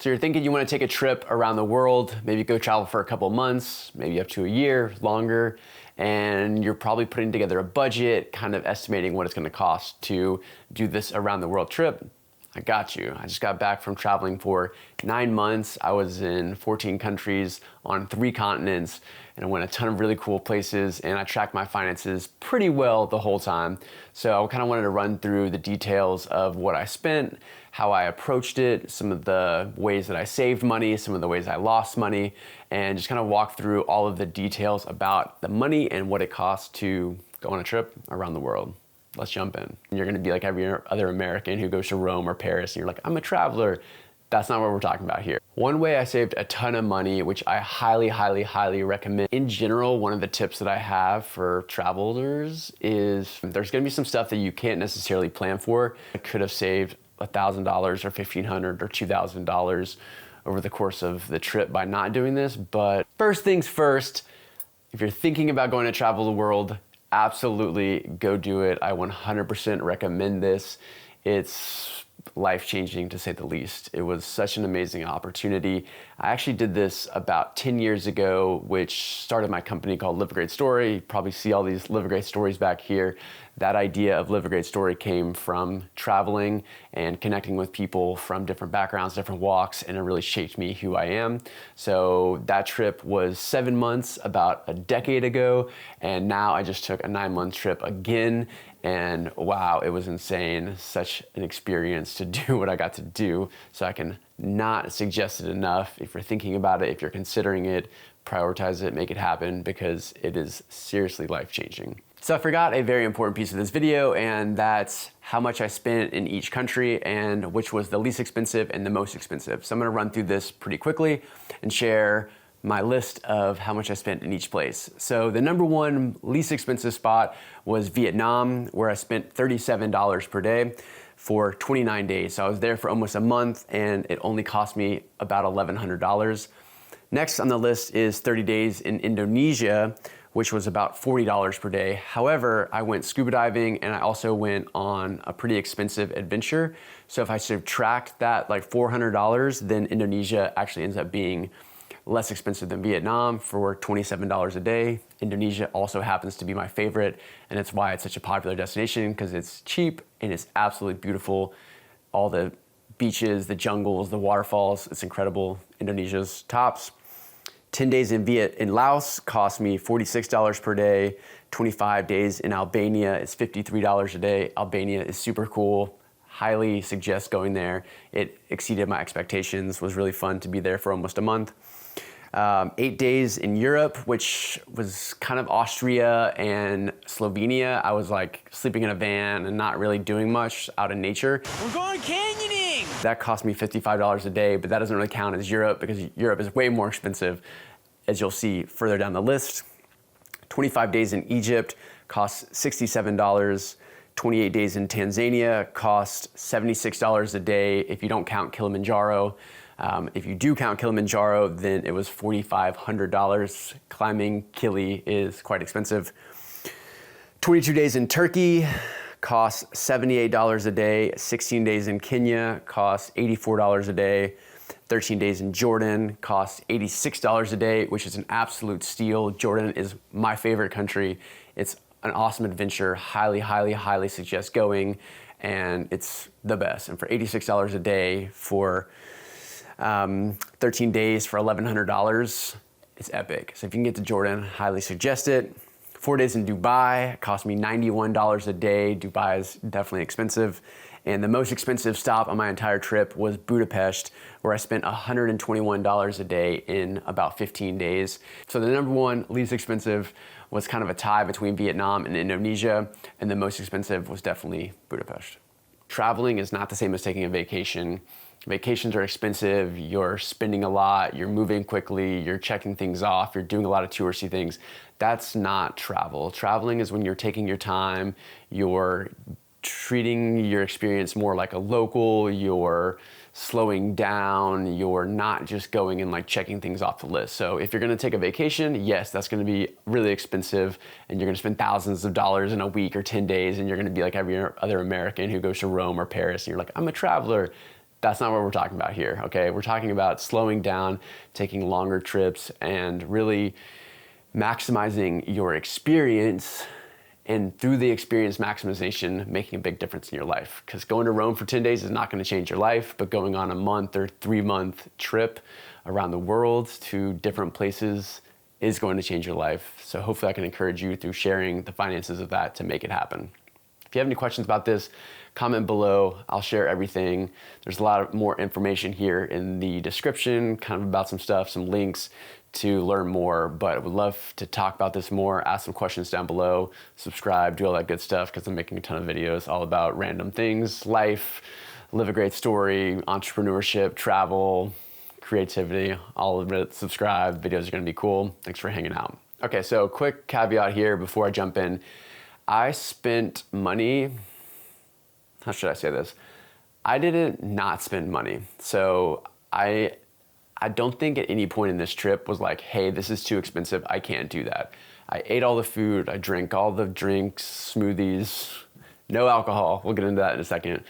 So you're thinking you want to take a trip around the world, maybe go travel for a couple months, maybe up to a year, longer, and you're probably putting together a budget, kind of estimating what it's going to cost to do this around the world trip. I got you. I just got back from traveling for 9 months. I was in 14 countries on 3 continents, and I went a ton of really cool places, and I tracked my finances pretty well the whole time. So I kind of wanted to run through the details of what I spent, how I approached it, some of the ways that I saved money, some of the ways I lost money, and just kind of walk through all of the details about the money and what it costs to go on a trip around the world. Let's jump in. You're gonna be like every other American who goes to Rome or Paris and you're like, I'm a traveler. That's not what we're talking about here. One way I saved a ton of money, which I highly, highly, highly recommend. In general, one of the tips that I have for travelers is there's gonna be some stuff that you can't necessarily plan for. I could have saved $1,000 or $1,500 or $2,000 over the course of the trip by not doing this. But first things first, if you're thinking about going to travel the world, absolutely go do it. I 100% recommend this. It's life-changing to say the least. It was such an amazing opportunity. I actually did this about 10 years ago, which started my company called Live a Great Story. You probably see all these Live a Great Stories back here. That idea of Live a Great Story came from traveling and connecting with people from different backgrounds, different walks, and it really shaped me who I am. So that trip was 7 months, about a decade ago, and now I just took a 9-month trip again, and wow, it was insane. Such an experience to do what I got to do. So I can not suggest it enough. If you're thinking about it, if you're considering it, prioritize it, make it happen, because it is seriously life-changing. So I forgot a very important piece of this video, and that's how much I spent in each country and which was the least expensive and the most expensive. So I'm gonna run through this pretty quickly and share my list of how much I spent in each place. So the number one least expensive spot was Vietnam, where I spent $37 per day for 29 days. So I was there for almost a month and it only cost me about $1,100. Next on the list is 30 days in Indonesia, which was about $40 per day. However, I went scuba diving and I also went on a pretty expensive adventure. So if I subtract that like $400, then Indonesia actually ends up being less expensive than Vietnam for $27 a day. Indonesia also happens to be my favorite, and it's why it's such a popular destination, because it's cheap and it's absolutely beautiful. All the beaches, the jungles, the waterfalls, it's incredible. Indonesia's tops. 10 days in Laos cost me $46 per day. 25 days in Albania is $53 a day. Albania is super cool. Highly suggest going there. It exceeded my expectations. Was really fun to be there for almost a month. 8 days in Europe, which was kind of Austria and Slovenia. I was like sleeping in a van and not really doing much out in nature. We're going canyoning! That cost me $55 a day, but that doesn't really count as Europe because Europe is way more expensive, as you'll see further down the list. 25 days in Egypt costs $67. 28 days in Tanzania cost $76 a day if you don't count Kilimanjaro. If you do count Kilimanjaro, then it was $4,500. Climbing Kili is quite expensive. 22 days in Turkey costs $78 a day. 16 days in Kenya costs $84 a day. 13 days in Jordan costs $86 a day, which is an absolute steal. Jordan is my favorite country. It's an awesome adventure. Highly, highly, highly suggest going, and it's the best. And for $86 a day for 13 days for $1,100, it's epic. So if you can get to Jordan, highly suggest it. 4 days in Dubai, it cost me $91 a day. Dubai is definitely expensive. And the most expensive stop on my entire trip was Budapest, where I spent $121 a day in about 15 days. So the number one least expensive was kind of a tie between Vietnam and Indonesia, and the most expensive was definitely Budapest. Traveling is not the same as taking a vacation. Vacations are expensive, you're spending a lot, you're moving quickly, you're checking things off, you're doing a lot of touristy things. That's not travel. Traveling is when you're taking your time, you're treating your experience more like a local, you're slowing down, you're not just going and like checking things off the list. So if you're gonna take a vacation, yes, that's gonna be really expensive and you're gonna spend thousands of dollars in a week or 10 days and you're gonna be like every other American who goes to Rome or Paris and you're like, I'm a traveler. That's not what we're talking about here, okay? We're talking about slowing down, taking longer trips, and really maximizing your experience, and through the experience maximization, making a big difference in your life. Because going to Rome for 10 days is not gonna change your life, but going on a month or 3-month trip around the world to different places is going to change your life. So hopefully I can encourage you through sharing the finances of that to make it happen. If you have any questions about this, comment below. I'll share everything. There's a lot of more information here in the description, kind of about some stuff, some links to learn more, but I would love to talk about this more. Ask some questions down below, subscribe, do all that good stuff, because I'm making a ton of videos all about random things, life, live a great story, entrepreneurship, travel, creativity, all of it. Subscribe, videos are gonna be cool. Thanks for hanging out. Okay, so quick caveat here before I jump in. I spent money, how should I say this? I didn't not spend money. So I don't think at any point in this trip was like, hey, this is too expensive, I can't do that. I ate all the food, I drank all the drinks, smoothies, no alcohol, we'll get into that in a second.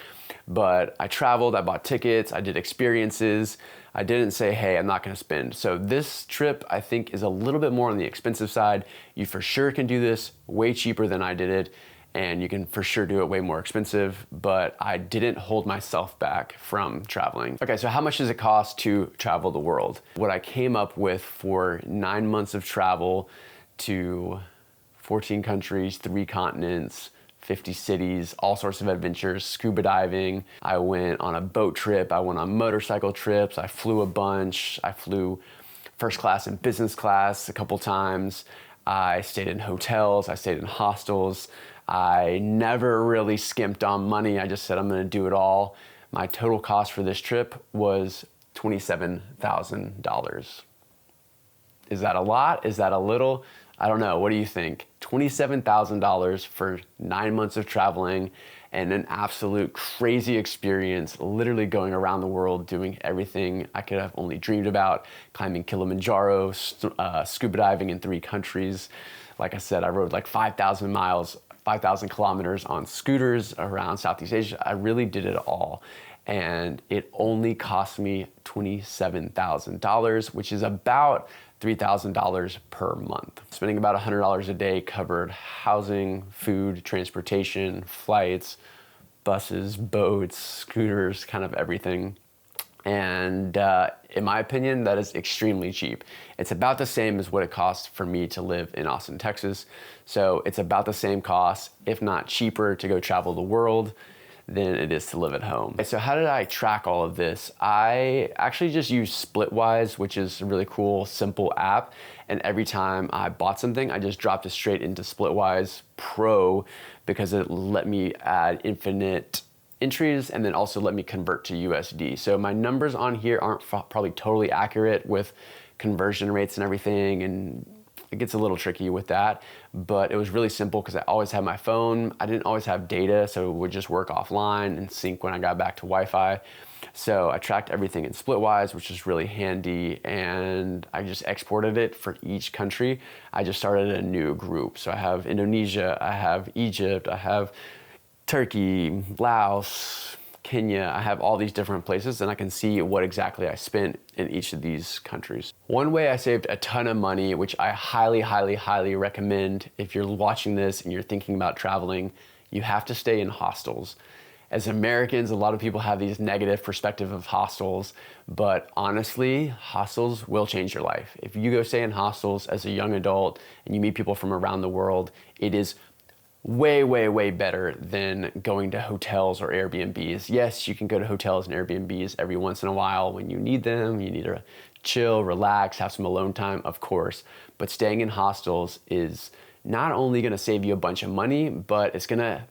But I traveled, I bought tickets, I did experiences. I didn't say, hey, I'm not gonna spend. So this trip, I think, is a little bit more on the expensive side. You for sure can do this way cheaper than I did it, and you can for sure do it way more expensive, but I didn't hold myself back from traveling. Okay, so how much does it cost to travel the world? What I came up with for 9 months of travel to 14 countries, 3 continents, 50 cities, all sorts of adventures, scuba diving. I went on a boat trip, I went on motorcycle trips, I flew a bunch, I flew first class and business class a couple times. I stayed in hotels, I stayed in hostels. I never really skimped on money, I just said I'm gonna do it all. My total cost for this trip was $27,000. Is that a lot? Is that a little? I don't know, what do you think? $27,000 for 9 months of traveling and an absolute crazy experience, literally going around the world, doing everything I could have only dreamed about, climbing Kilimanjaro, scuba diving in 3 countries. Like I said, I rode like 5,000 miles, 5,000 kilometers on scooters around Southeast Asia. I really did it all. And it only cost me $27,000, which is about $3,000 per month. Spending about $100 a day covered housing, food, transportation, flights, buses, boats, scooters, kind of everything. And in my opinion, that is extremely cheap. It's about the same as what it costs for me to live in Austin, Texas. So it's about the same cost, if not cheaper, to go travel the world than it is to live at home. So how did I track all of this? I actually just used Splitwise, which is a really cool, simple app. And every time I bought something, I just dropped it straight into Splitwise Pro because it let me add infinite entries and then also let me convert to USD. So my numbers on here aren't probably totally accurate with conversion rates and everything, and it gets a little tricky with that, but it was really simple because I always had my phone. I didn't always have data, so it would just work offline and sync when I got back to Wi-Fi. So I tracked everything in Splitwise, which is really handy, and I just exported it for each country. I just started a new group. So I have Indonesia, I have Egypt, I have Turkey, Laos, Kenya. I have all these different places and I can see what exactly I spent in each of these countries. One way I saved a ton of money, which I highly, highly, highly recommend if you're watching this and you're thinking about traveling, you have to stay in hostels. As Americans, a lot of people have these negative perspective of hostels, but honestly, hostels will change your life. If you go stay in hostels as a young adult and you meet people from around the world, it is way, way, way better than going to hotels or Airbnbs. Yes, you can go to hotels and Airbnbs every once in a while when you need them. You need to chill, relax, have some alone time, of course. But staying in hostels is not only gonna save you a bunch of money, but it's gonna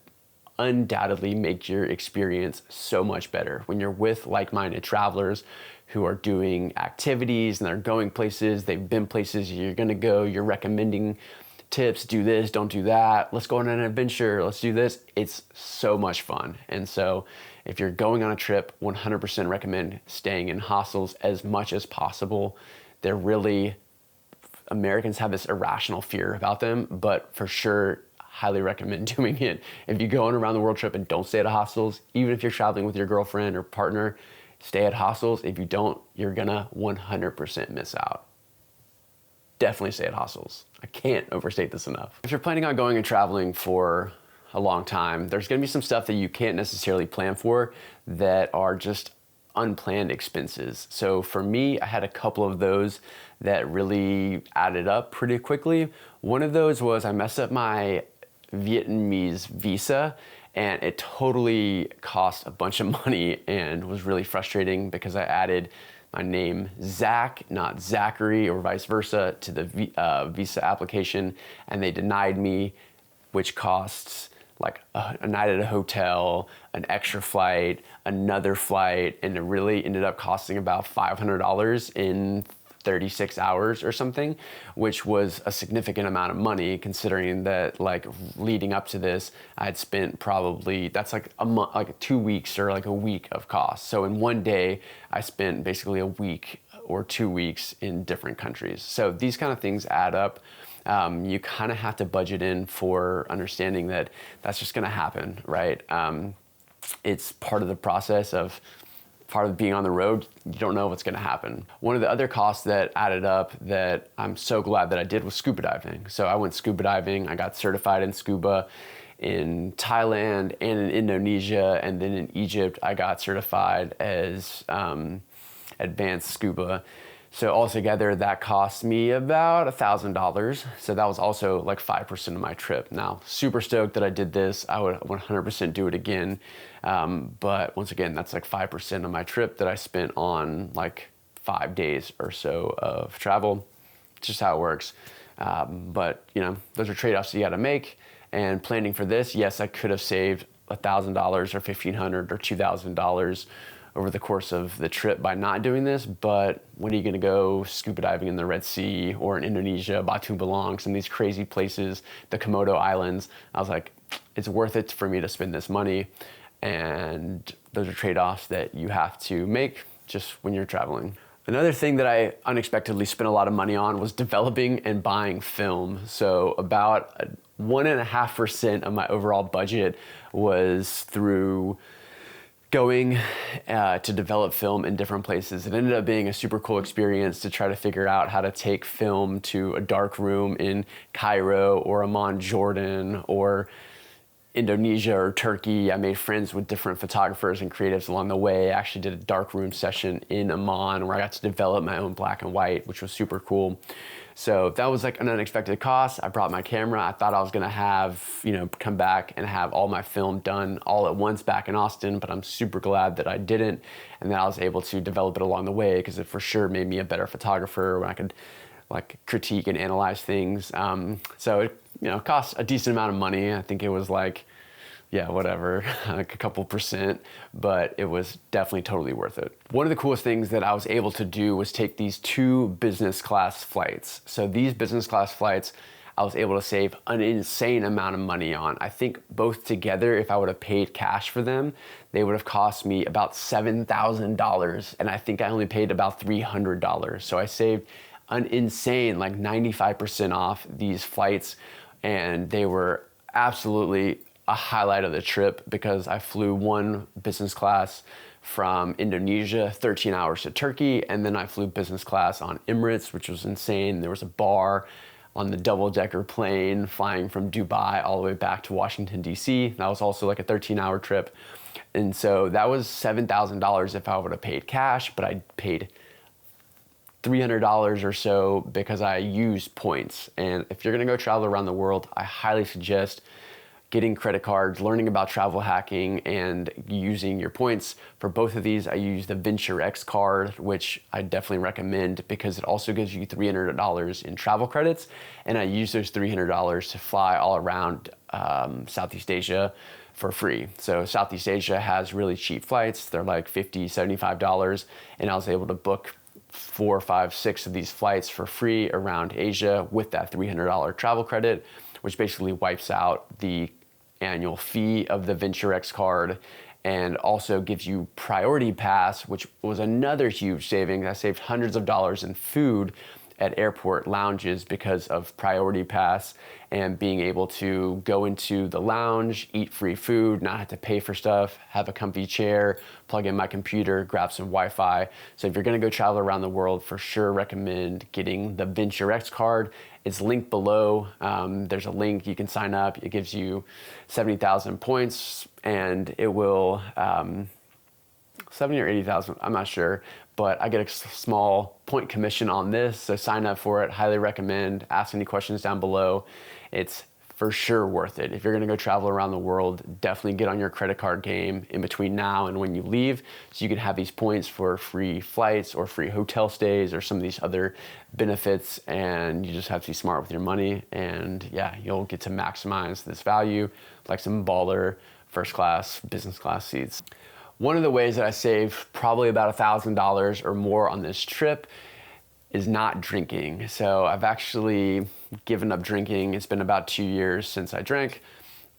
undoubtedly make your experience so much better. When you're with like-minded travelers who are doing activities and they're going places, they've been places you're gonna go, you're recommending tips, do this, don't do that, let's go on an adventure, let's do this. It's so much fun. And so if you're going on a trip, 100% recommend staying in hostels as much as possible. They're really, Americans have this irrational fear about them, but for sure, highly recommend doing it. If you go on around the world trip and don't stay at hostels, even if you're traveling with your girlfriend or partner, stay at hostels. If you don't, you're gonna 100% miss out. Definitely stay at hostels. I can't overstate this enough. If you're planning on going and traveling for a long time, there's gonna be some stuff that you can't necessarily plan for that are just unplanned expenses. So for me, I had a couple of those that really added up pretty quickly. One of those was I messed up my Vietnamese visa, and it totally cost a bunch of money and was really frustrating because I added my name Zach, not Zachary, or vice versa, to the visa application, and they denied me, which costs like a night at a hotel, an extra flight, another flight, and it really ended up costing about $500 in 36 hours or something, which was a significant amount of money considering that like leading up to this, I had spent probably, that's like a month, like 2 weeks or like a week of cost. So in one day, I spent basically a week or 2 weeks in different countries. So these kind of things add up. You kind of have to budget in for understanding that that's just gonna happen, right? It's part of the process of part of being on the road. You don't know what's gonna happen. One of the other costs that added up that I'm so glad that I did was scuba diving. So I went scuba diving, I got certified in scuba in Thailand and in Indonesia, and then in Egypt, I got certified as advanced scuba. So altogether, that cost me about $1,000. So that was also like 5% of my trip. Now, super stoked that I did this. I would 100% do it again. But once again, that's like 5% of my trip that I spent on like 5 days or so of travel. It's just how it works. But you know, those are trade-offs you gotta make. And planning for this, yes, I could have saved $1,000 or $1,500 or $2,000 over the course of the trip by not doing this, but when are you gonna go scuba diving in the Red Sea or in Indonesia, Batu Belong, some of these crazy places, the Komodo Islands? I was like, it's worth it for me to spend this money. And those are trade-offs that you have to make just when you're traveling. Another thing that I unexpectedly spent a lot of money on was developing and buying film. So about 1.5% of my overall budget was through going to develop film in different places. It ended up being a super cool experience to try to figure out how to take film to a dark room in Cairo or Amman, Jordan, or Indonesia or Turkey. I made friends with different photographers and creatives along the way. I actually did a dark room session in Amman where I got to develop my own black and white, which was super cool. So that was like an unexpected cost. I brought my camera. I thought I was gonna have, come back and have all my film done all at once back in Austin, but I'm super glad that I didn't, and that I was able to develop it along the way, because it for sure made me a better photographer when I could like critique and analyze things. So it, cost a decent amount of money. I think it was like, yeah, whatever, like a couple percent, but it was definitely totally worth it. One of the coolest things that I was able to do was take these 2 business class flights. So these business class flights, I was able to save an insane amount of money on. I think both together, if I would have paid cash for them, they would have cost me about $7,000. And I think I only paid about $300. So I saved an insane, like 95% off these flights. And they were absolutely a highlight of the trip, because I flew one business class from Indonesia, 13 hours to Turkey, and then I flew business class on Emirates, which was insane. There was a bar on the double-decker plane flying from Dubai all the way back to Washington, D.C. That was also like a 13-hour trip. And so that was $7,000 if I would have paid cash, but I paid $300 or so because I used points. And if you're gonna go travel around the world, I highly suggest getting credit cards, learning about travel hacking, and using your points. For both of these, I use the Venture X card, which I definitely recommend because it also gives you $300 in travel credits. And I use those $300 to fly all around Southeast Asia for free. So Southeast Asia has really cheap flights. They're like $50, $75. And I was able to book 4, 5, 6 of these flights for free around Asia with that $300 travel credit, which basically wipes out the annual fee of the Venture X card, and also gives you Priority Pass, which was another huge savings. I saved hundreds of dollars in food at airport lounges because of Priority Pass and being able to go into the lounge, eat free food, not have to pay for stuff, have a comfy chair, plug in my computer, grab some Wi-Fi. So if you're gonna go travel around the world, for sure recommend getting the Venture X card. It's linked below. There's a link, you can sign up. It gives you 70,000 points and it will, 70 or 80,000, I'm not sure, but I get a small point commission on this, so sign up for it, highly recommend. Ask any questions down below. It's for sure worth it. If you're gonna go travel around the world, definitely get on your credit card game in between now and when you leave, so you can have these points for free flights or free hotel stays or some of these other benefits, and you just have to be smart with your money, and yeah, you'll get to maximize this value, like some baller, first class, business class seats. One of the ways that I saved probably about $1,000 or more on this trip is not drinking. So I've actually given up drinking. It's been about 2 years since I drank.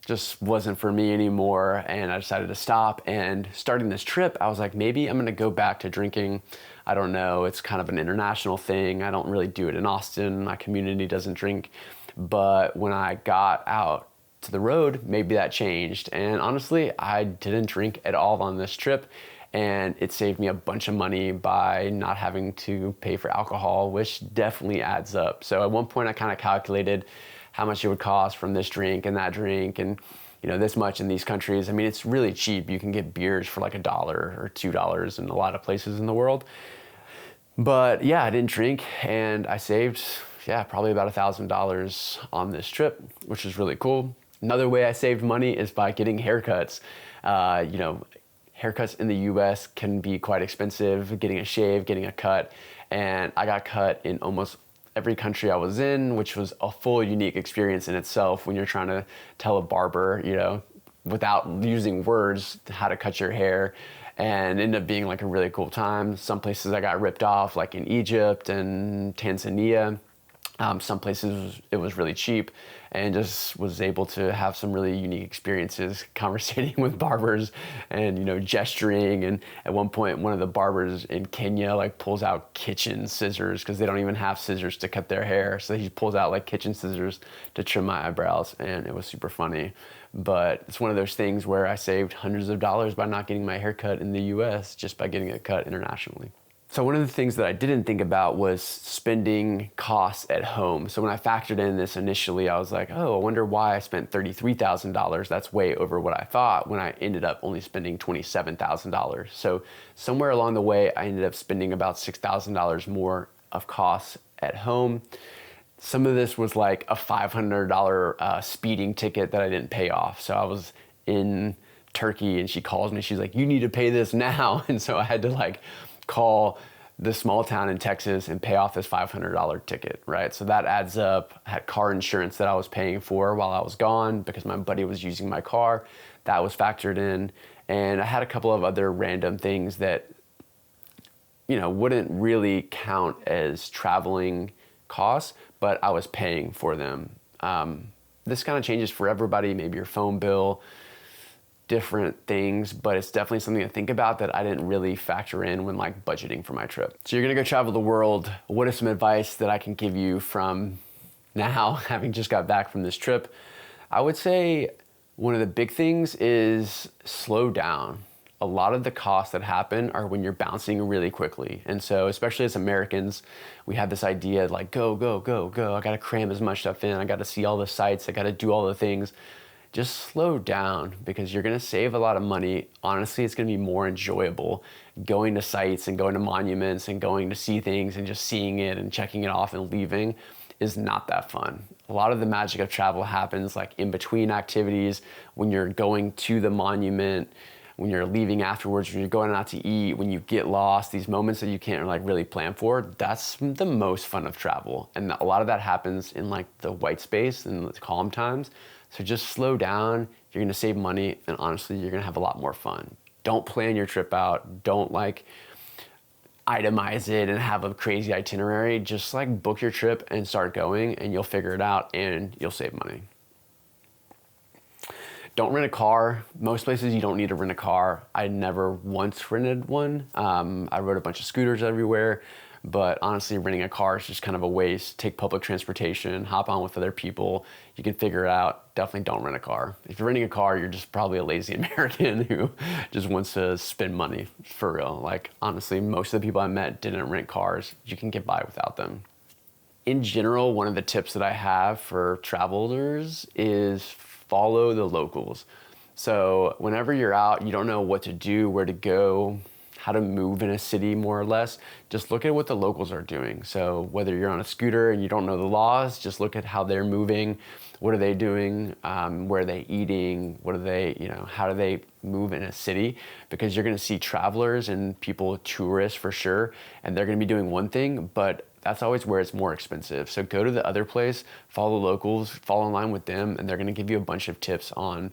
Just wasn't for me anymore, and I decided to stop. And starting this trip, I was like, maybe I'm gonna go back to drinking. I don't know, it's kind of an international thing. I don't really do it in Austin. My community doesn't drink. But when I got out to the road, maybe that changed. And honestly, I didn't drink at all on this trip, and it saved me a bunch of money by not having to pay for alcohol, which definitely adds up. So at one point I kind of calculated how much it would cost from this drink and that drink, and you know, this much in these countries. I mean, it's really cheap. You can get beers for like $1 or $2 in a lot of places in the world. But yeah, I didn't drink, and I saved, yeah, probably about $1,000 on this trip, which is really cool. Another way I saved money is by getting haircuts. You know, haircuts in the US can be quite expensive, getting a shave, getting a cut, and I got cut in almost every country I was in, which was a full unique experience in itself when you're trying to tell a barber, you know, without using words, how to cut your hair, and ended up being like a really cool time. Some places I got ripped off, like in Egypt and Tanzania. Some places it was really cheap, and just was able to have some really unique experiences conversating with barbers and, you know, gesturing. And at one point, one of the barbers in Kenya like pulls out kitchen scissors because they don't even have scissors to cut their hair. So he pulls out like kitchen scissors to trim my eyebrows, and it was super funny. But it's one of those things where I saved hundreds of dollars by not getting my hair cut in the US, just by getting it cut internationally. So one of the things that I didn't think about was spending costs at home. So when I factored in this initially, I was like, oh, I wonder why I spent $33,000. That's way over what I thought, when I ended up only spending $27,000. So somewhere along the way, I ended up spending about $6,000 more of costs at home. Some of this was like a $500 speeding ticket that I didn't pay off. So I was in Turkey and she calls me, she's like, you need to pay this now. And so I had to like call the small town in Texas and pay off this $500 ticket, right? So that adds up. I had car insurance that I was paying for while I was gone because my buddy was using my car. That was factored in. And I had a couple of other random things that, you know, wouldn't really count as traveling costs, but I was paying for them. This kind of changes for everybody, maybe your phone bill, different things, but it's definitely something to think about that I didn't really factor in when like budgeting for my trip. So you're gonna go travel the world. What is some advice that I can give you from now, having just got back from this trip? I would say one of the big things is slow down. A lot of the costs that happen are when you're bouncing really quickly. And so especially as Americans, we have this idea like go, go, go, go. I gotta cram as much stuff in. I gotta see all the sites. I gotta do all the things. Just slow down, because you're gonna save a lot of money. Honestly, it's gonna be more enjoyable going to sites and going to monuments and going to see things and just seeing it and checking it off and leaving is not that fun. A lot of the magic of travel happens like in between activities, when you're going to the monument, when you're leaving afterwards, when you're going out to eat, when you get lost, these moments that you can't like really plan for, that's the most fun of travel. And a lot of that happens in like the white space and the calm times. So just slow down, you're gonna save money, and honestly, you're gonna have a lot more fun. Don't plan your trip out. Don't like itemize it and have a crazy itinerary. Just like book your trip and start going, and you'll figure it out and you'll save money. Don't rent a car. Most places you don't need to rent a car. I never once rented one. I rode a bunch of scooters everywhere, But honestly, renting a car is just kind of a waste. Take public transportation, hop on with other people. You can figure it out. Definitely don't rent a car. If you're renting a car, you're just probably a lazy American who just wants to spend money, for real. Like, honestly, most of the people I met didn't rent cars. You can get by without them. In general, one of the tips that I have for travelers is follow the locals. So whenever you're out, you don't know what to do, where to go, how to move in a city more or less, just look at what the locals are doing. So whether you're on a scooter and you don't know the laws, just look at how they're moving. What are they doing? Where are they eating? What are they, how do they move in a city? Because you're gonna see travelers and people, tourists for sure, and they're gonna be doing one thing, but that's always where it's more expensive. So go to the other place, follow the locals, fall in line with them, and they're gonna give you a bunch of tips on,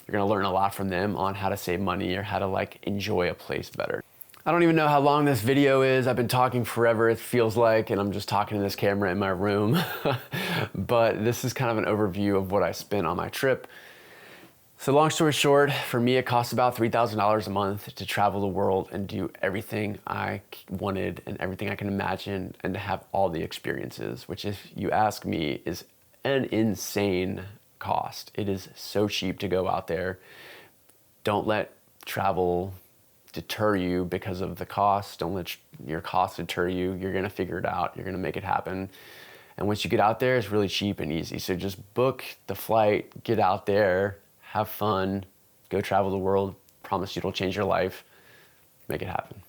you're gonna learn a lot from them on how to save money or how to like enjoy a place better. I don't even know how long this video is. I've been talking forever, it feels like, and I'm just talking to this camera in my room. But this is kind of an overview of what I spent on my trip. So long story short, for me, it costs about $3,000 a month to travel the world and do everything I wanted and everything I can imagine and to have all the experiences, which if you ask me is an insane cost. It is so cheap to go out there. Don't let travel deter you because of the cost. Don't let your cost deter you. You're gonna figure it out. You're gonna make it happen. And once you get out there, it's really cheap and easy. So just book the flight, get out there, have fun, go travel the world. Promise you it'll change your life. Make it happen.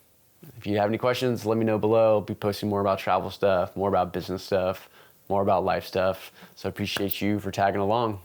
If you have any questions, let me know below. I'll be posting more about travel stuff, more about business stuff, more about life stuff. So I appreciate you for tagging along.